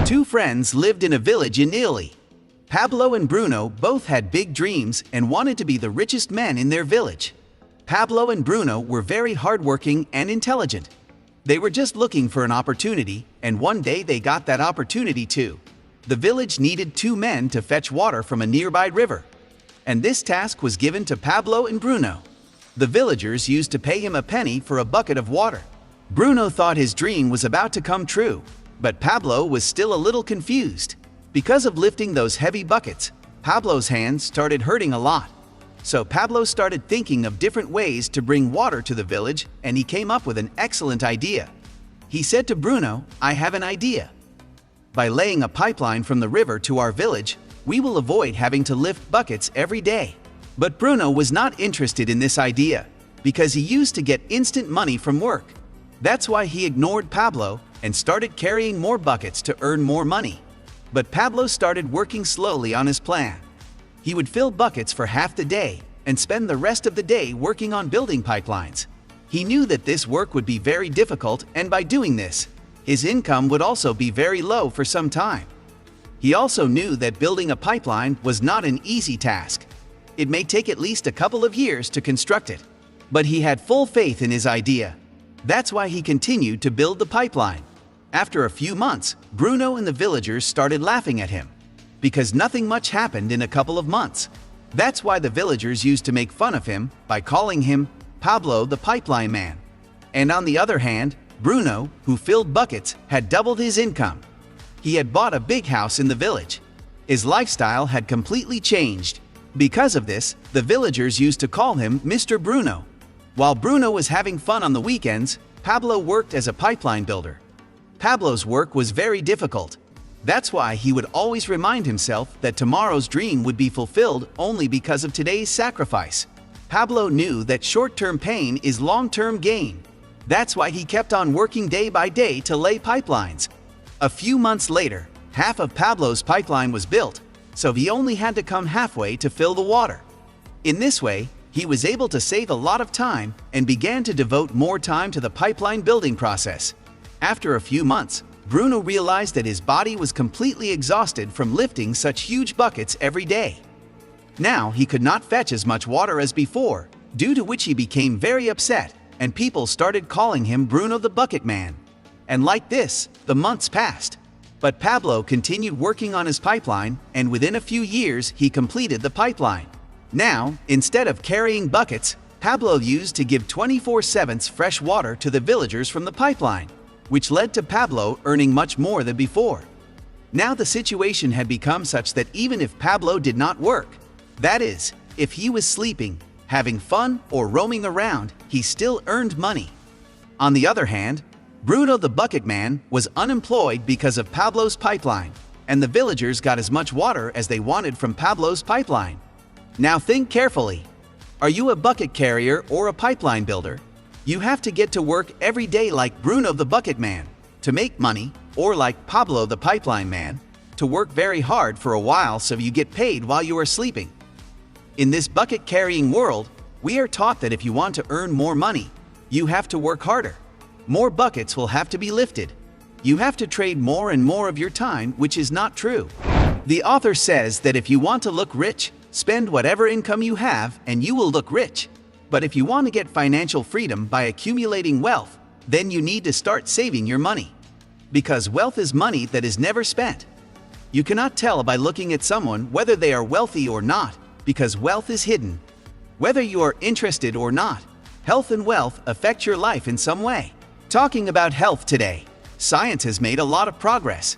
Two friends lived in a village in Italy. Pablo and Bruno both had big dreams and wanted to be the richest men in their village. Pablo and Bruno were very hardworking and intelligent. They were just looking for an opportunity, and one day they got that opportunity too. The village needed two men to fetch water from a nearby river, and this task was given to Pablo and Bruno. The villagers used to pay him a penny for a bucket of water. Bruno thought his dream was about to come true, but Pablo was still a little confused. Because of lifting those heavy buckets, Pablo's hands started hurting a lot. So Pablo started thinking of different ways to bring water to the village, and he came up with an excellent idea. He said to Bruno, "I have an idea. By laying a pipeline from the river to our village, we will avoid having to lift buckets every day." But Bruno was not interested in this idea, because he used to get instant money from work. That's why he ignored Pablo and started carrying more buckets to earn more money. But Pablo started working slowly on his plan. He would fill buckets for half the day and spend the rest of the day working on building pipelines. He knew that this work would be very difficult, and by doing this, his income would also be very low for some time. He also knew that building a pipeline was not an easy task. It may take at least a couple of years to construct it. But he had full faith in his idea. That's why he continued to build the pipeline. After a few months, Bruno and the villagers started laughing at him, because nothing much happened in a couple of months. That's why the villagers used to make fun of him by calling him Pablo the Pipeline Man. And on the other hand, Bruno, who filled buckets, had doubled his income. He had bought a big house in the village. His lifestyle had completely changed. Because of this, the villagers used to call him Mr. Bruno. While Bruno was having fun on the weekends, Pablo worked as a pipeline builder. Pablo's work was very difficult. That's why he would always remind himself that tomorrow's dream would be fulfilled only because of today's sacrifice. Pablo knew that short-term pain is long-term gain. That's why he kept on working day by day to lay pipelines. A few months later, half of Pablo's pipeline was built, so he only had to come halfway to fill the water. In this way, he was able to save a lot of time and began to devote more time to the pipeline building process. After a few months, Bruno realized that his body was completely exhausted from lifting such huge buckets every day. Now he could not fetch as much water as before, due to which he became very upset, and people started calling him Bruno the Bucket Man. And like this, the months passed. But Pablo continued working on his pipeline, and within a few years he completed the pipeline. Now, instead of carrying buckets, Pablo used to give 24/7 fresh water to the villagers from the pipeline, which led to Pablo earning much more than before. Now the situation had become such that even if Pablo did not work, that is, if he was sleeping, having fun, or roaming around, he still earned money. On the other hand, Bruno the Bucket Man was unemployed because of Pablo's pipeline, and the villagers got as much water as they wanted from Pablo's pipeline. Now think carefully. Are you a bucket carrier or a pipeline builder? You have to get to work every day like Bruno the Bucket Man to make money, or like Pablo the Pipeline Man, to work very hard for a while so you get paid while you are sleeping. In this bucket-carrying world, we are taught that if you want to earn more money, you have to work harder. More buckets will have to be lifted. You have to trade more and more of your time, which is not true. The author says that if you want to look rich, spend whatever income you have and you will look rich. But if you want to get financial freedom by accumulating wealth, then you need to start saving your money. Because wealth is money that is never spent. You cannot tell by looking at someone whether they are wealthy or not, because wealth is hidden. Whether you are interested or not, health and wealth affect your life in some way. Talking about health today, science has made a lot of progress.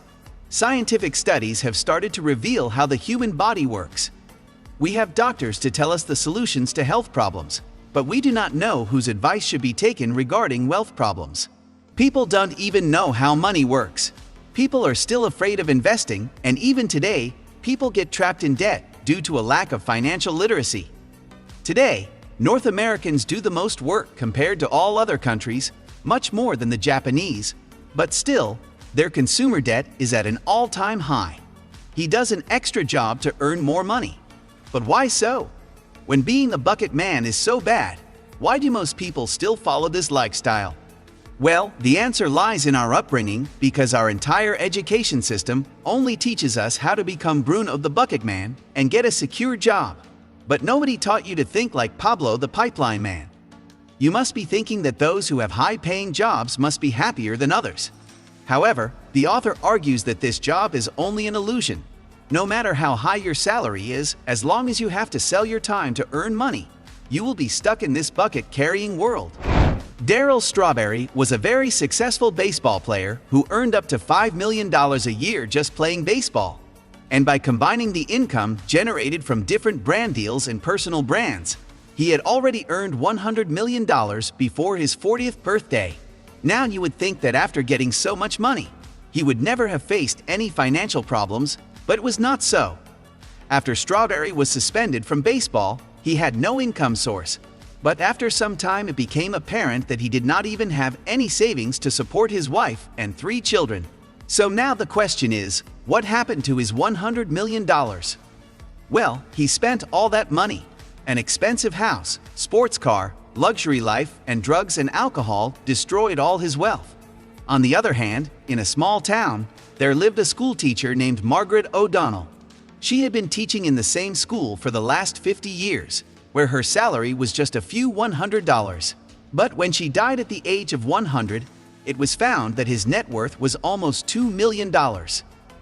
Scientific studies have started to reveal how the human body works. We have doctors to tell us the solutions to health problems, but we do not know whose advice should be taken regarding wealth problems. People don't even know how money works. People are still afraid of investing, and even today, people get trapped in debt due to a lack of financial literacy. Today, North Americans do the most work compared to all other countries, much more than the Japanese, but still, their consumer debt is at an all-time high. He does an extra job to earn more money. But why so? When being the bucket man is so bad, why do most people still follow this lifestyle? Well, the answer lies in our upbringing, because our entire education system only teaches us how to become Bruno the Bucket Man and get a secure job. But nobody taught you to think like Pablo the Pipeline Man. You must be thinking that those who have high-paying jobs must be happier than others. However, the author argues that this job is only an illusion. No matter how high your salary is, as long as you have to sell your time to earn money, you will be stuck in this bucket-carrying world. Darryl Strawberry was a very successful baseball player who earned up to $5 million a year just playing baseball. And by combining the income generated from different brand deals and personal brands, he had already earned $100 million before his 40th birthday. Now you would think that after getting so much money, he would never have faced any financial problems, but it was not so. After Strawberry was suspended from baseball, he had no income source. But after some time it became apparent that he did not even have any savings to support his wife and 3 children. So now the question is, what happened to his $100 million? Well, he spent all that money. An expensive house, sports car, luxury life, and drugs and alcohol destroyed all his wealth. On the other hand, in a small town, there lived a schoolteacher named Margaret O'Donnell. She had been teaching in the same school for the last 50 years, where her salary was just a few $100. But when she died at the age of 100, it was found that his net worth was almost $2 million.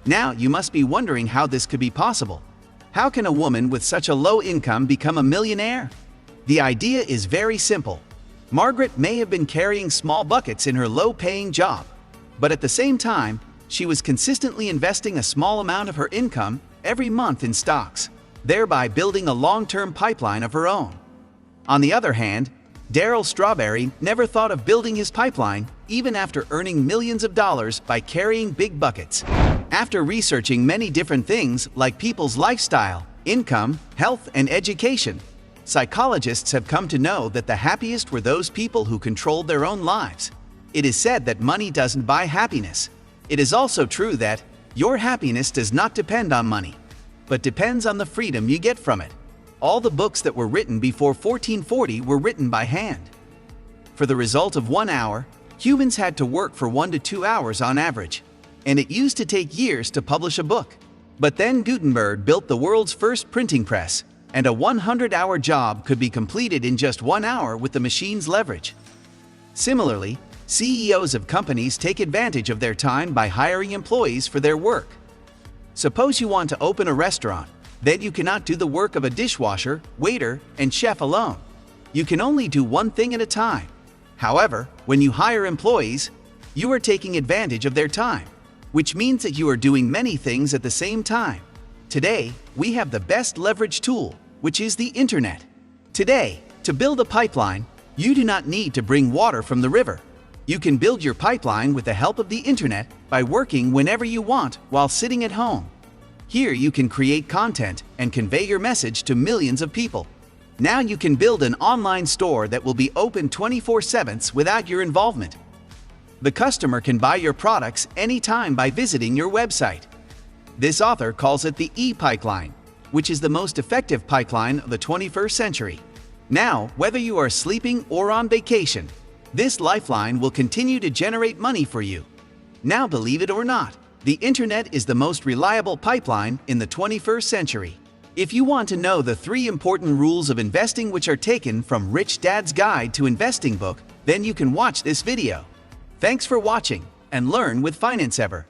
Now you must be wondering how this could be possible. How can a woman with such a low income become a millionaire? The idea is very simple. Margaret may have been carrying small buckets in her low-paying job, but at the same time, she was consistently investing a small amount of her income every month in stocks, thereby building a long-term pipeline of her own. On the other hand, Darryl Strawberry never thought of building his pipeline even after earning millions of dollars by carrying big buckets. After researching many different things like people's lifestyle, income, health, and education, psychologists have come to know that the happiest were those people who controlled their own lives. It is said that money doesn't buy happiness. It is also true that your happiness does not depend on money, but depends on the freedom you get from it. All the books that were written before 1440 were written by hand. For the result of 1 hour, humans had to work for 1 to 2 hours on average, and it used to take years to publish a book. But then Gutenberg built the world's first printing press, and a 100-hour job could be completed in just 1 hour with the machine's leverage. Similarly, CEOs of companies take advantage of their time by hiring employees for their work. Suppose you want to open a restaurant, then you cannot do the work of a dishwasher, waiter, and chef alone. You can only do one thing at a time. However, when you hire employees, you are taking advantage of their time, which means that you are doing many things at the same time. Today, we have the best leverage tool, which is the internet. Today, to build a pipeline, you do not need to bring water from the river. You can build your pipeline with the help of the internet by working whenever you want while sitting at home. Here you can create content and convey your message to millions of people. Now you can build an online store that will be open 24/7 without your involvement. The customer can buy your products anytime by visiting your website. This author calls it the e-pipeline, which is the most effective pipeline of the 21st century. Now, whether you are sleeping or on vacation, this lifeline will continue to generate money for you. Now, believe it or not, the internet is the most reliable pipeline in the 21st century. If you want to know the 3 important rules of investing which are taken from Rich Dad's Guide to Investing book, then you can watch this video. Thanks for watching, and learn with FinanceEver.